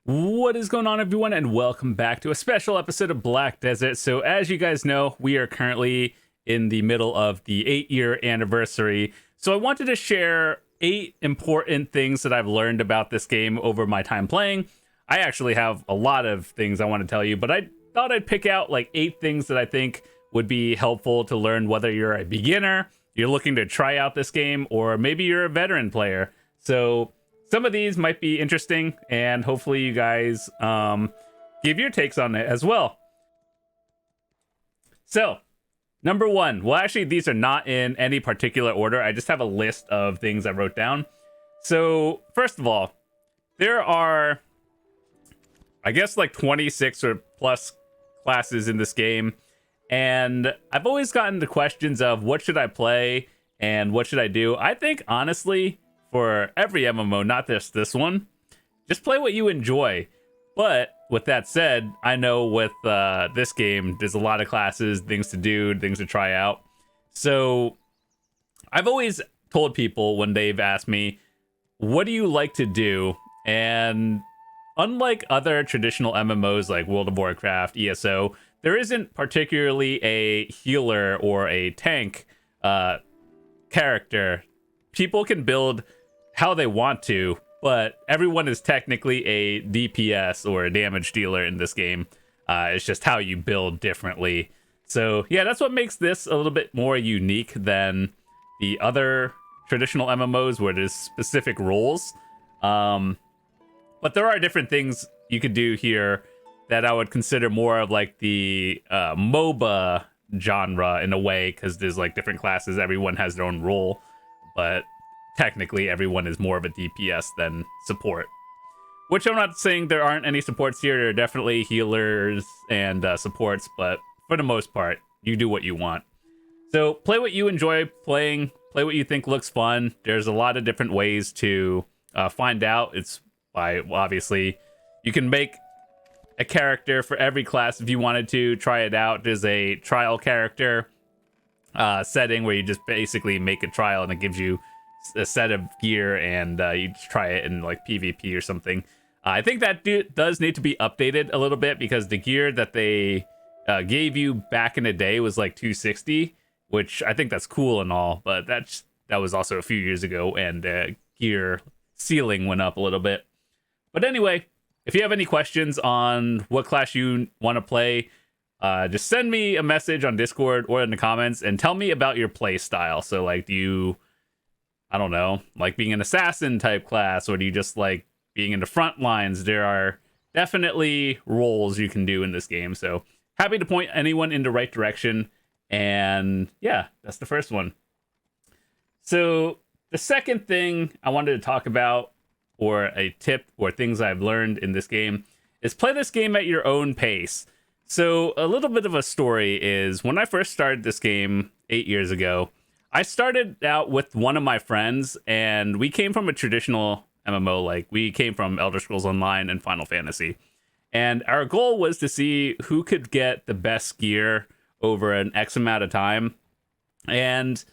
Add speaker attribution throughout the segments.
Speaker 1: What is going on, everyone, and welcome back to a special episode of Black Desert. So as you guys know, we are currently in the middle of the 8-year anniversary. So I wanted to share 8 important things that I've learned about this game over my time playing. I actually have a lot of things I want to tell you, but I thought I'd pick out like 8 things that I think would be helpful to learn, whether you're a beginner, you're looking to try out this game, or maybe you're a veteran player. So some of these might be interesting, and hopefully you guys give your takes on it as well. So, number 1. Well, actually, these are not in any particular order. I just have a list of things I wrote down. So, first of all, there are, I guess, like 26 or plus classes in this game. And I've always gotten the questions of what should I play and what should I do. I think, honestly, for every MMO, not just this one, just play what you enjoy. But with that said, I know with this game, there's a lot of classes, things to do, things to try out. So I've always told people when they've asked me, what do you like to do? And unlike other traditional MMOs like World of Warcraft, ESO, there isn't particularly a healer or a tank character. People can build how they want to, but everyone is technically a DPS or a damage dealer in this game. It's just how you build differently. So yeah, that's what makes this a little bit more unique than the other traditional MMOs where there's specific roles. But there are different things you could do here that I would consider more of like the MOBA genre in a way, because there's like different classes, everyone has their own role, but technically everyone is more of a DPS than support. Which I'm not saying there aren't any supports here. There are definitely healers and supports, but for the most part, you do what you want. So play what you enjoy playing, play what you think looks fun. There's a lot of different ways to find out. It's by, obviously, you can make a character for every class if you wanted to, try it out. There's a trial character setting where you just basically make a trial and it gives you a set of gear, and you try it in like PvP or something. I think that does need to be updated a little bit, because the gear that they gave you back in the day was like 260, which I think that's cool and all, but that was also a few years ago, and gear ceiling went up a little bit. But anyway, if you have any questions on what class you want to play, just send me a message on Discord or in the comments and tell me about your play style. So like, do you, I don't know, like being an assassin type class, or do you just like being in the front lines? There are definitely roles you can do in this game. So happy to point anyone in the right direction. And yeah, that's the first one. So the second thing I wanted to talk about, or a tip or things I've learned in this game, is play this game at your own pace. So a little bit of a story is, when I first started this game 8 years ago, I started out with one of my friends, and we came from a traditional MMO. Like, we came from Elder Scrolls Online and Final Fantasy. And our goal was to see who could get the best gear over an X amount of time. And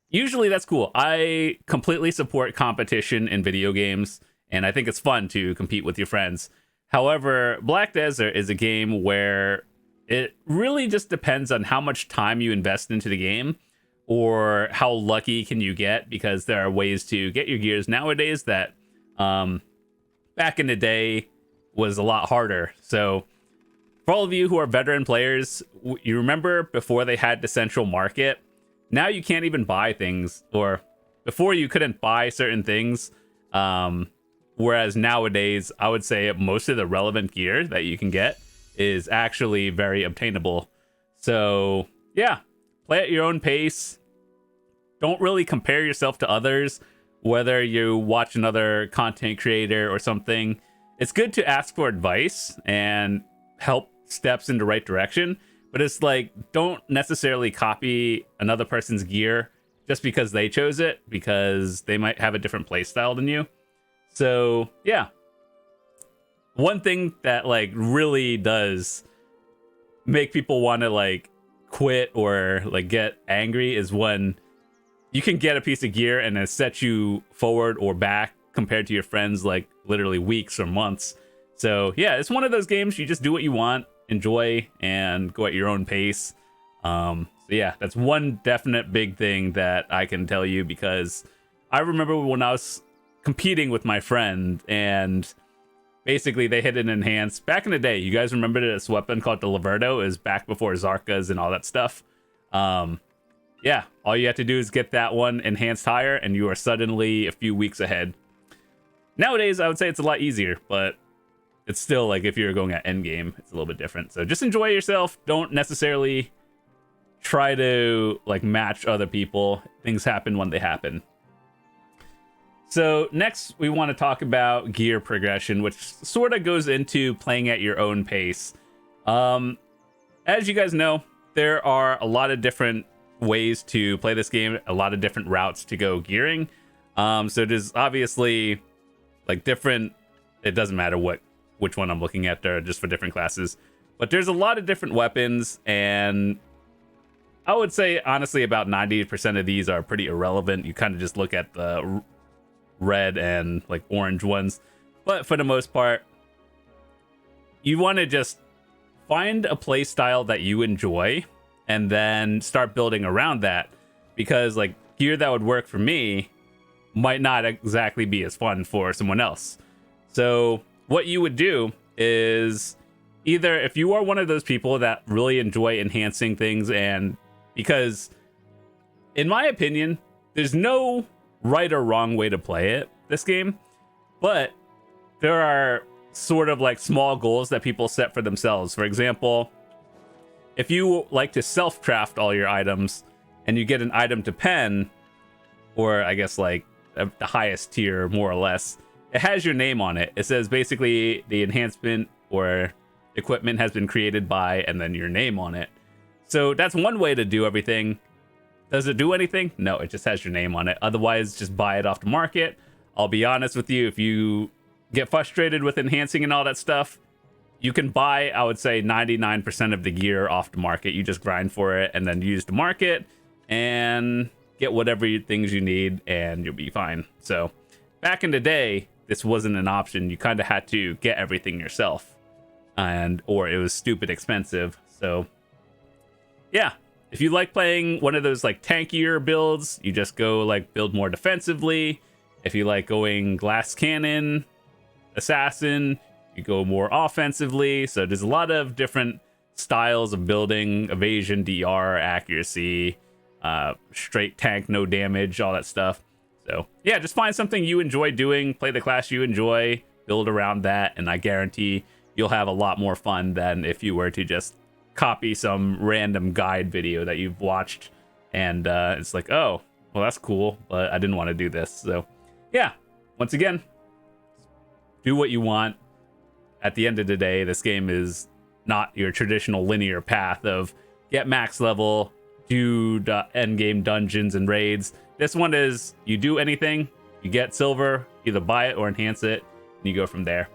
Speaker 1: usually that's cool. I completely support competition in video games, and I think it's fun to compete with your friends. However, Black Desert is a game where it really just depends on how much time you invest into the game, or how lucky can you get, because there are ways to get your gears nowadays that back in the day was a lot harder. So for all of you who are veteran players, you remember before they had the central market, now you can't even buy things, or before you couldn't buy certain things. Whereas nowadays, I would say most of the relevant gear that you can get is actually very obtainable. So yeah, play at your own pace. Don't really compare yourself to others, whether you watch another content creator or something. It's good to ask for advice and help steps in the right direction, but it's like, don't necessarily copy another person's gear just because they chose it, because they might have a different play style than you. So yeah, one thing that like really does make people want to like quit or like get angry is when you can get a piece of gear and it sets you forward or back compared to your friends like literally weeks or months. So yeah, it's one of those games you just do what you want, enjoy, and go at your own pace. So yeah, that's one definite big thing that I can tell you, because I remember when I was competing with my friend, and basically they hit an enhance back in the day. You guys remember this weapon called the Liberto? It was back before Zarkas and all that stuff. Yeah, all you have to do is get that one enhanced higher, and you are suddenly a few weeks ahead. Nowadays, I would say it's a lot easier, but it's still like if you're going at endgame, it's a little bit different. So just enjoy yourself. Don't necessarily try to like match other people. Things happen when they happen. So next, we want to talk about gear progression, which sort of goes into playing at your own pace. As you guys know, there are a lot of different ways to play this game, a lot of different routes to go gearing. So there's obviously like different, it doesn't matter which one I'm looking at, they're just for different classes. But there's a lot of different weapons, and I would say honestly about 90% of these are pretty irrelevant. You kind of just look at the red and like orange ones, but for the most part you want to just find a play style that you enjoy and then start building around that, because like gear that would work for me might not exactly be as fun for someone else. So what you would do is, either if you are one of those people that really enjoy enhancing things, and because in my opinion there's no right or wrong way to play this game, but there are sort of like small goals that people set for themselves. For example, if you like to self-craft all your items and you get an item to pen, or I guess like the highest tier more or less, it has your name on it. It says basically the enhancement or equipment has been created by, and then your name on it. So that's one way to do everything. Does it do anything? No, it just has your name on it. Otherwise, just buy it off the market. I'll be honest with you, if you get frustrated with enhancing and all that stuff, you can buy, I would say, 99% of the gear off the market. You just grind for it and then use the market and get whatever things you need, and you'll be fine. So back in the day, this wasn't an option. You kind of had to get everything yourself, or it was stupid expensive. So yeah. If you like playing one of those like tankier builds, you just go like build more defensively. If you like going glass cannon, assassin, you go more offensively. So there's a lot of different styles of building: evasion, DR, accuracy, straight tank, no damage, all that stuff. So yeah, just find something you enjoy doing, play the class you enjoy, build around that, and I guarantee you'll have a lot more fun than if you were to just copy some random guide video that you've watched, and it's like, oh, well, that's cool, but I didn't want to do this. So yeah, once again, do what you want. At the end of the day, this game is not your traditional linear path of get max level, do the end game dungeons and raids. This one is, you do anything, you get silver, either buy it or enhance it, and you go from there.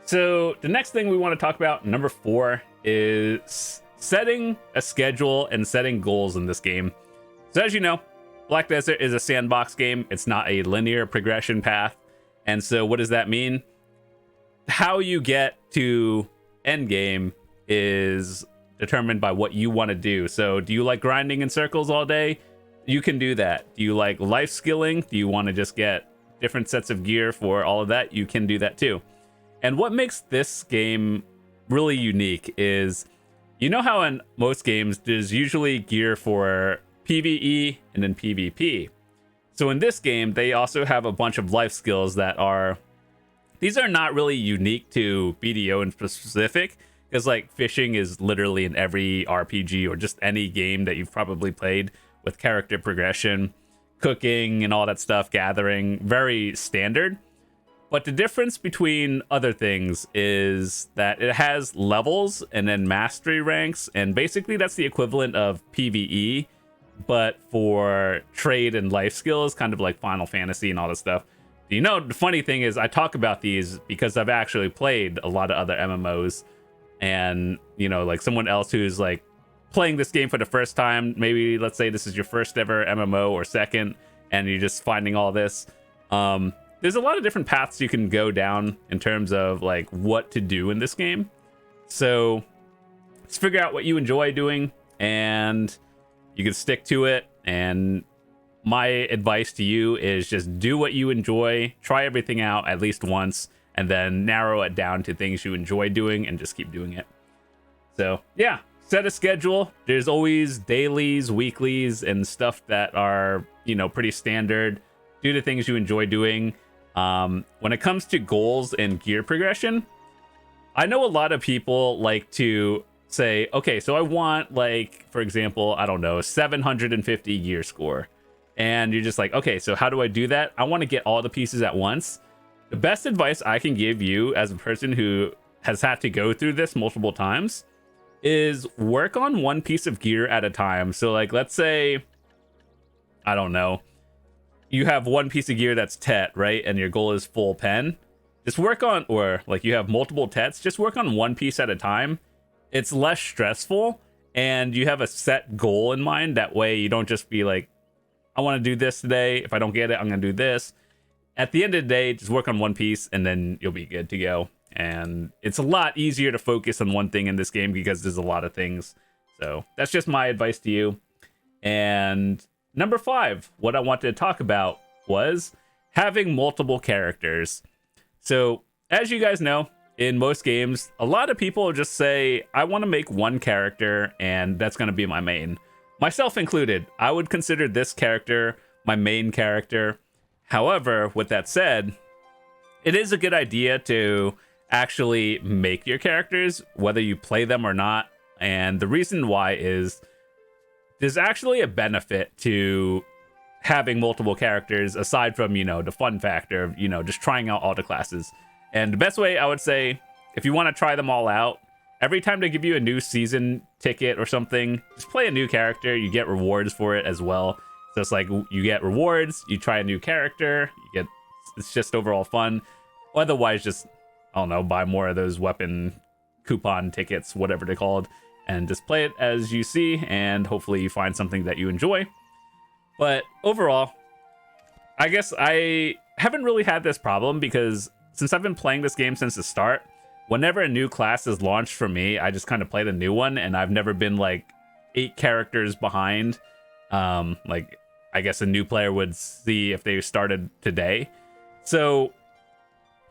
Speaker 1: So the next thing we want to talk about, number 4, is setting a schedule and setting goals in this game. So as you know, Black Desert is a sandbox game. It's not a linear progression path. And so what does that mean? How you get to endgame is determined by what you want to do. So do you like grinding in circles all day? You can do that. Do you like life skilling? Do you want to just get different sets of gear for all of that? You can do that too. And what makes this game really unique is, you know how in most games there's usually gear for PvE and then PvP. So in this game, they also have a bunch of life skills that are, these are not really unique to BDO in specific, because like fishing is literally in every RPG or just any game that you've probably played with character progression, cooking and all that stuff, gathering, very standard. But the difference between other things is that it has levels and then mastery ranks, and basically that's the equivalent of PvE, but for trade and life skills, kind of like Final Fantasy and all that stuff. You know, the funny thing is I talk about these because I've actually played a lot of other MMOs, and, you know, like someone else who's like playing this game for the first time, maybe let's say this is your first ever MMO or second, and you're just finding all this. there's a lot of different paths you can go down in terms of like what to do in this game. So just figure out what you enjoy doing and you can stick to it. And my advice to you is just do what you enjoy, try everything out at least once, and then narrow it down to things you enjoy doing and just keep doing it. So yeah, set a schedule. There's always dailies, weeklies, and stuff that are, you know, pretty standard. Do the things you enjoy doing. When it comes to goals and gear progression, I know a lot of people like to say, okay, so I want, like, for example, I don't know, 750 gear score. And you're just like, okay, so how do I do that? I want to get all the pieces at once. The best advice I can give you as a person who has had to go through this multiple times is work on one piece of gear at a time. So like, let's say, I don't know, you have one piece of gear that's tet, right? And your goal is full pen. Just work on, or like you have multiple tets, just work on one piece at a time. It's less stressful and you have a set goal in mind. That way you don't just be like, I want to do this today. If I don't get it, I'm going to do this. At the end of the day, just work on one piece and then you'll be good to go. And it's a lot easier to focus on one thing in this game because there's a lot of things. So that's just my advice to you. And number 5, what I wanted to talk about was having multiple characters. So as you guys know, in most games, a lot of people just say, I want to make one character and that's going to be my main. Myself included, I would consider this character my main character. However, with that said, it is a good idea to actually make your characters, whether you play them or not. And the reason why is there's actually a benefit to having multiple characters aside from, you know, the fun factor of, you know, just trying out all the classes. And the best way I would say, if you want to try them all out, every time they give you a new season ticket or something, just play a new character. You get rewards for it as well. So it's like you get rewards, you try a new character, you get, it's just overall fun. Otherwise, just, I don't know, buy more of those weapon coupon tickets, whatever they're called, and just play it as you see, and hopefully you find something that you enjoy. But overall, I guess I haven't really had this problem because since I've been playing this game since the start, whenever a new class is launched for me, I just kind of play the new one, and I've never been like 8 characters behind. Like I guess a new player would see if they started today. So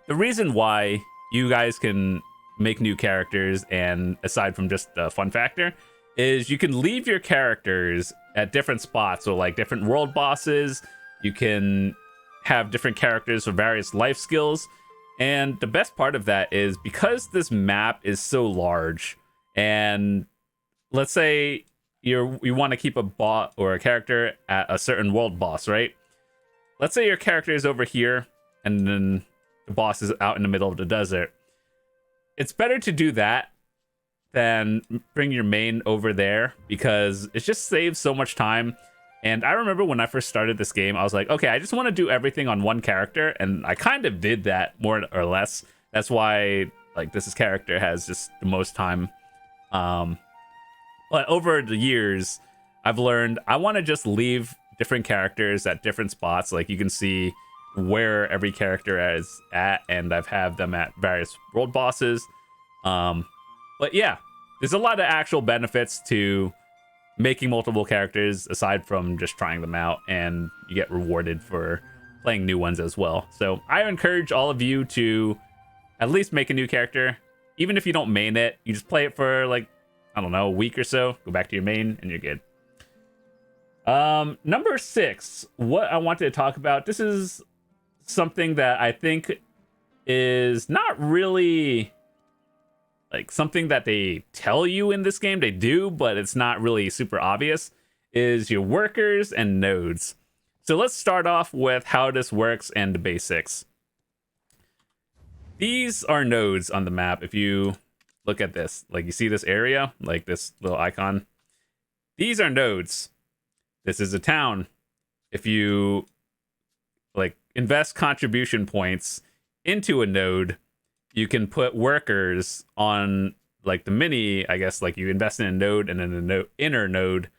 Speaker 1: the reason why you guys can make new characters, and aside from just the fun factor, is you can leave your characters at different spots. So like different world bosses, you can have different characters for various life skills. And the best part of that is because this map is so large, and let's say you want to keep a bot or a character at a certain world boss, right? Let's say your character is over here and then the boss is out in the middle of the desert. It's better to do that than bring your main over there because it just saves so much time. And I remember when I first started this game, I was like, okay, I just want to do everything on one character. And I kind of did that more or less. That's why like this character has just the most time. But over the years, I've learned I want to just leave different characters at different spots. Like you can see where every character is at, and I've had them at various world bosses. But yeah, there's a lot of actual benefits to making multiple characters aside from just trying them out, and you get rewarded for playing new ones as well. So I encourage all of you to at least make a new character. Even if you don't main it, you just play it for like, I don't know, a week or so, go back to your main and you're good. Number 6, what I wanted to talk about. This is something that I think is not really like something that they tell you in this game. They do, but it's not really super obvious, is your workers and nodes. So let's start off with how this works and the basics. These are nodes on the map. If you look at this, like you see this area, like this little icon. These are nodes. This is a town. If you like invest contribution points into a node, you can put workers on like the mini, I guess, like you invest in a node and then the inner node,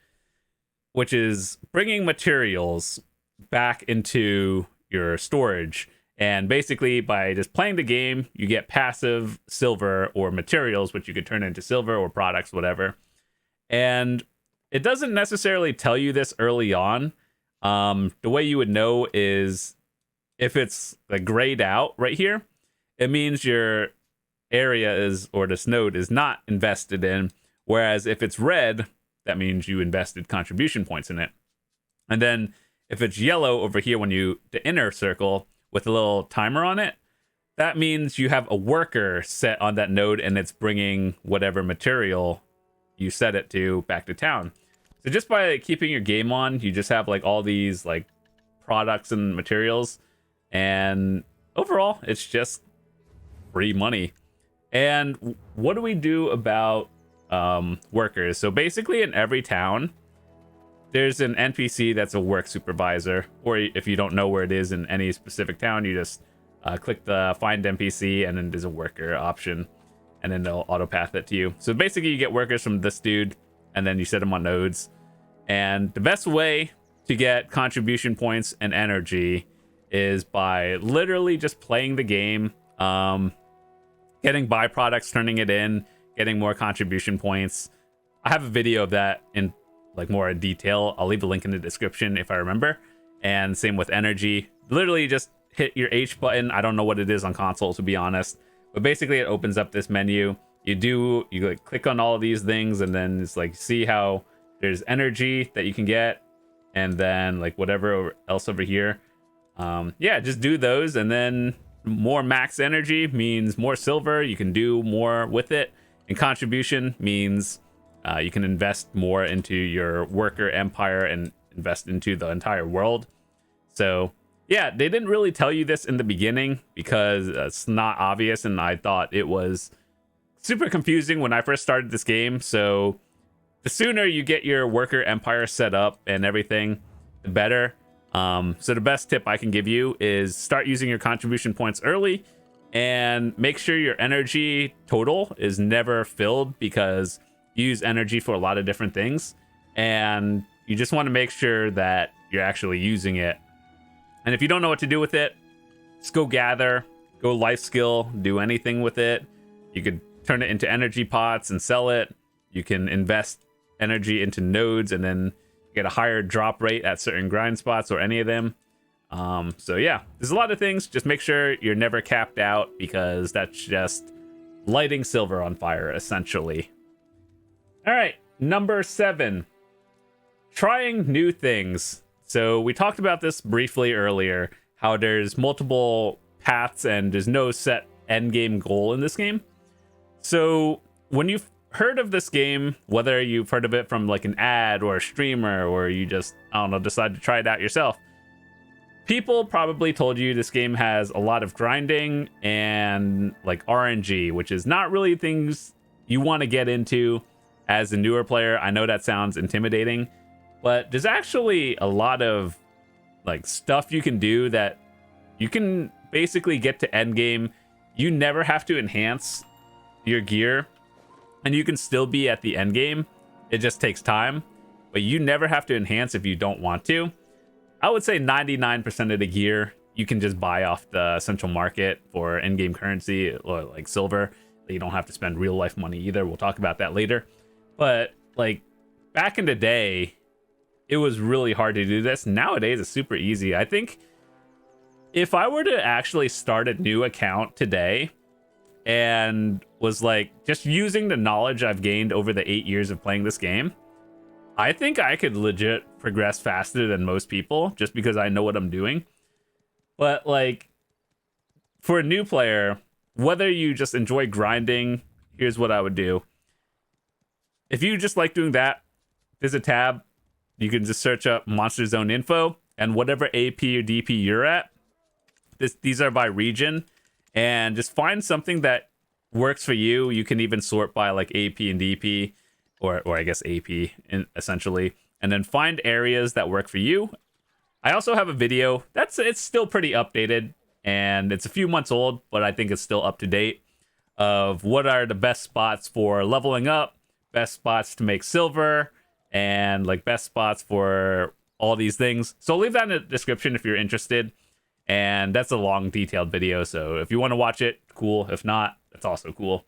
Speaker 1: which is bringing materials back into your storage. And basically, by just playing the game, you get passive silver or materials, which you could turn into silver or products, whatever. And it doesn't necessarily tell you this early on. The way you would know is if it's like grayed out right here, it means your area is, or this node is not invested in. Whereas if it's red, that means you invested contribution points in it. And then if it's yellow over here, the inner circle with a little timer on it, that means you have a worker set on that node and it's bringing whatever material you set it to back to town. So just by keeping your game on, you just have like all these like products and materials, and overall it's just free money. And what do we do about workers? So basically in every town there's an NPC that's a work supervisor, or if you don't know where it is in any specific town, you just click the find NPC and then there's a worker option, and then they'll auto path it to you. So basically you get workers from this dude and then you set them on nodes. And the best way to get contribution points and energy is by literally just playing the game, getting byproducts, turning it in, getting more contribution points. I have a video of that in like more in detail. I'll leave a link in the description if I remember. And same with energy. Literally just hit your H button. I don't know what it is on console, to be honest, but basically it opens up this menu. You like click on all of these things, and then it's like, see how there's energy that you can get, and then like whatever else over here. Yeah, just do those, and then more max energy means more silver. You can do more with it, and contribution means you can invest more into your worker empire and invest into the entire world. So yeah, they didn't really tell you this in the beginning because it's not obvious, and I thought it was super confusing when I first started this game. So the sooner you get your worker empire set up and everything, the better. So the best tip I can give you is start using your contribution points early, and make sure your energy total is never filled, because you use energy for a lot of different things, and you just want to make sure that you're actually using it. And if you don't know what to do with it, just go gather, go life skill, do anything with it. You could turn it into energy pots and sell it. You can invest energy into nodes and then get a higher drop rate at certain grind spots, or any of them. So yeah, there's a lot of things. Just make sure you're never capped out, because that's just lighting silver on fire, essentially. All right, number 7, trying new things. So we talked about this briefly earlier, how there's multiple paths and there's no set end game goal in this game. So when you've heard of this game, whether you've heard of it from like an ad or a streamer, or you just, I don't know, decide to try it out yourself, people probably told you this game has a lot of grinding and like RNG, which is not really things you want to get into as a newer player. I know that sounds intimidating, but there's actually a lot of like stuff you can do that you can basically get to end game. You never have to enhance your gear, and you can still be at the end game. It just takes time, but you never have to enhance if you don't want to. I would say 99% of the gear you can just buy off the central market for end game currency, or like silver. You don't have to spend real life money either. We'll talk about that later. But like back in the day, it was really hard to do this. Nowadays it's super easy. I think if I were to actually start a new account today and was like just using the knowledge I've gained over the 8 years of playing this game, I think I could legit progress faster than most people, just because I know what I'm doing. But like for a new player, whether you just enjoy grinding, here's what I would do. If you just like doing that, there's a tab. You can just search up Monster Zone info, and whatever AP or DP you're at, these are by region, and just find something that works for you. You can even sort by like AP and DP, or I guess AP essentially, and then find areas that work for you. I also have a video it's still pretty updated, and it's a few months old, but I think it's still up to date, of what are the best spots for leveling up, best spots to make silver, and like best spots for all these things. So I'll leave that in the description if you're interested. and that's a long, detailed video. So if you want to watch it, cool. If not, that's also cool.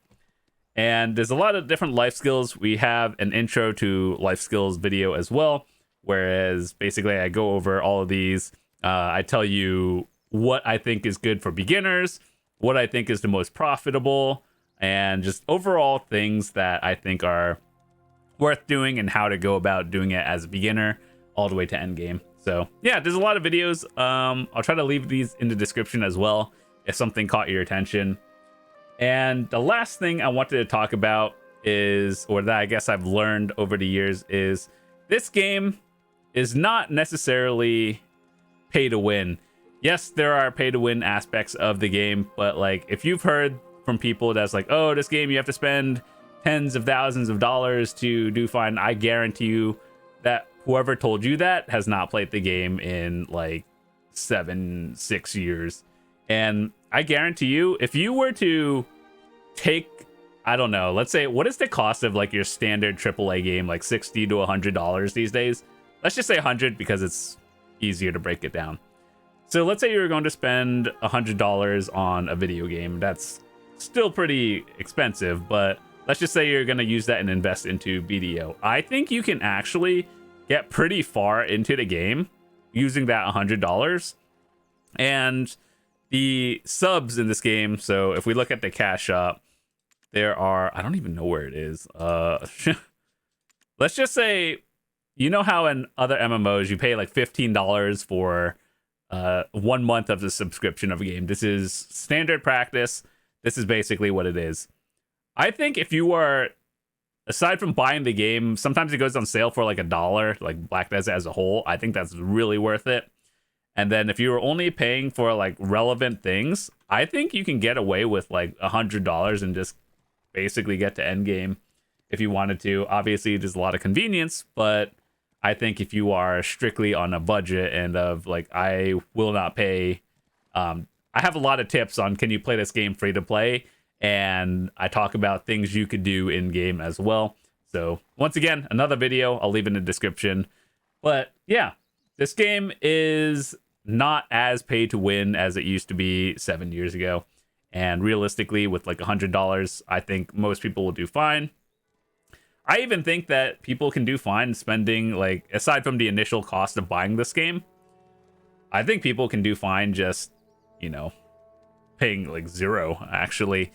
Speaker 1: And there's a lot of different life skills. We have an intro to life skills video as well, whereas basically I go over all of these. I tell you what I think is good for beginners, what I think is the most profitable, and just overall things that I think are worth doing and how to go about doing it as a beginner all the way to end game. So yeah, there's a lot of videos. I'll try to leave these in the description as well if something caught your attention. And the last thing I wanted to talk about is, or that I guess I've learned over the years, is this game is not necessarily pay to win. Yes, there are pay to win aspects of the game, but like if you've heard from people that's like, oh, this game you have to spend tens of thousands of dollars to do fine, I guarantee you that whoever told you that has not played the game in like 6 years. And I guarantee you, if you were to take, I don't know, let's say, what is the cost of like your standard AAA game, like $60 to $100 these days? Let's just say 100 because it's easier to break it down. So let's say you were going to spend $100 on a video game. That's still pretty expensive, but let's just say you're going to use that and invest into BDO. I think you can actually get pretty far into the game using that $100. And the subs in this game, so if we look at the cash shop, there are, I don't even know where it is. Let's just say, you know how in other MMOs you pay like $15 for 1 month of the subscription of a game. This is standard practice. This is basically what it is. I think if you are, aside from buying the game, sometimes it goes on sale for like $1, like Black Desert as a whole. I think that's really worth it. And then if you were only paying for like relevant things, I think you can get away with like $100 and just basically get to end game if you wanted to. Obviously, there's a lot of convenience, but I think if you are strictly on a budget and of like, I will not pay, I have a lot of tips on can you play this game free to play, and I talk about things you could do in game as well. So once again, another video, I'll leave in the description. But yeah, this game is not as pay to win as it used to be 7 years ago. And realistically, with like $100, I think most people will do fine. I even think that people can do fine spending, like, aside from the initial cost of buying this game, I think people can do fine just, you know, paying like $0, actually.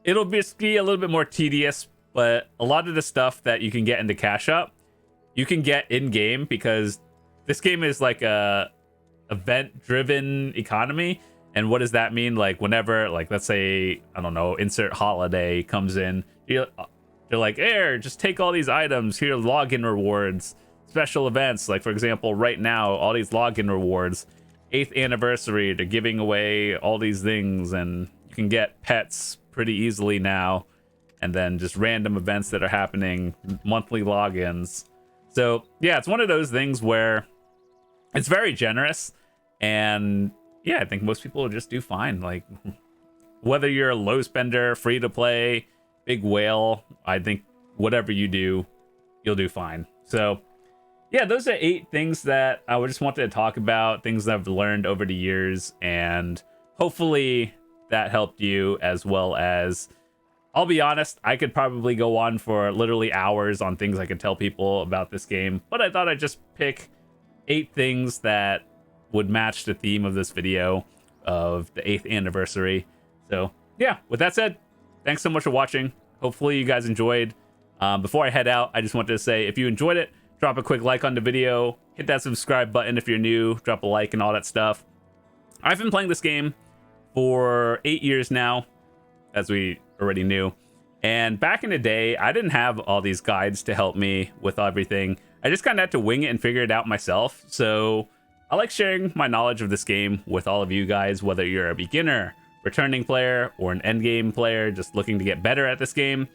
Speaker 1: It'll just be a little bit more tedious, but a lot of the stuff that you can get in the cash up, you can get in-game, because this game is like a event-driven economy. And what does that mean? Like, whenever, like, let's say, I don't know, insert holiday comes in, you're like, here, just take all these items. Here are login rewards, special events. Like, for example, right now, all these login rewards, 8th anniversary, they're giving away all these things, and you can get pets pretty easily now. And then just random events that are happening, monthly logins. So, yeah, it's one of those things where it's very generous, and yeah, I think most people will just do fine. Like, whether you're a low spender, free to play, big whale, I think whatever you do, you'll do fine. So yeah, those are 8 things that I just wanted to talk about, things that I've learned over the years, and hopefully that helped you as well. As, I'll be honest, I could probably go on for literally hours on things I could tell people about this game, but I thought I'd just pick 8 things that would match the theme of this video of the 8th anniversary. So yeah, with that said, thanks so much for watching. Hopefully you guys enjoyed. Before I head out, I just wanted to say, if you enjoyed it, drop a quick like on the video, hit that subscribe button if you're new, drop a like and all that stuff. I've been playing this game for 8 years now, as we already knew. And back in the day, I didn't have all these guides to help me with everything. I just kind of had to wing it and figure it out myself. So I like sharing my knowledge of this game with all of you guys, whether you're a beginner, returning player, or an endgame player just looking to get better at this game.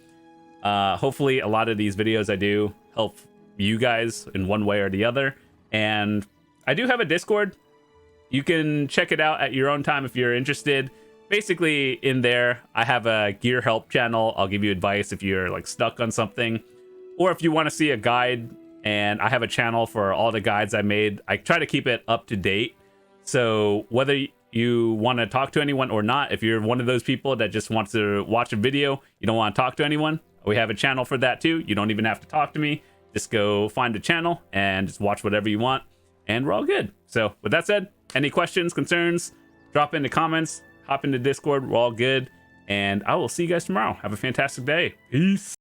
Speaker 1: Hopefully a lot of these videos I do help you guys in one way or the other. And I do have a Discord. You can check it out at your own time if you're interested. Basically, in there, I have a gear help channel. I'll give you advice if you're like stuck on something, or if you want to see a guide. And I have a channel for all the guides I made. I try to keep it up to date. So whether you want to talk to anyone or not. If you're one of those people that just wants to watch a video, you don't want to talk to anyone, we have a channel for that too. You don't even have to talk to me. Just go find a channel and just watch whatever you want, and we're all good. So with that said, any questions, concerns, drop in the comments, hop into Discord. We're all good, and I will see you guys tomorrow. Have a fantastic day. Peace.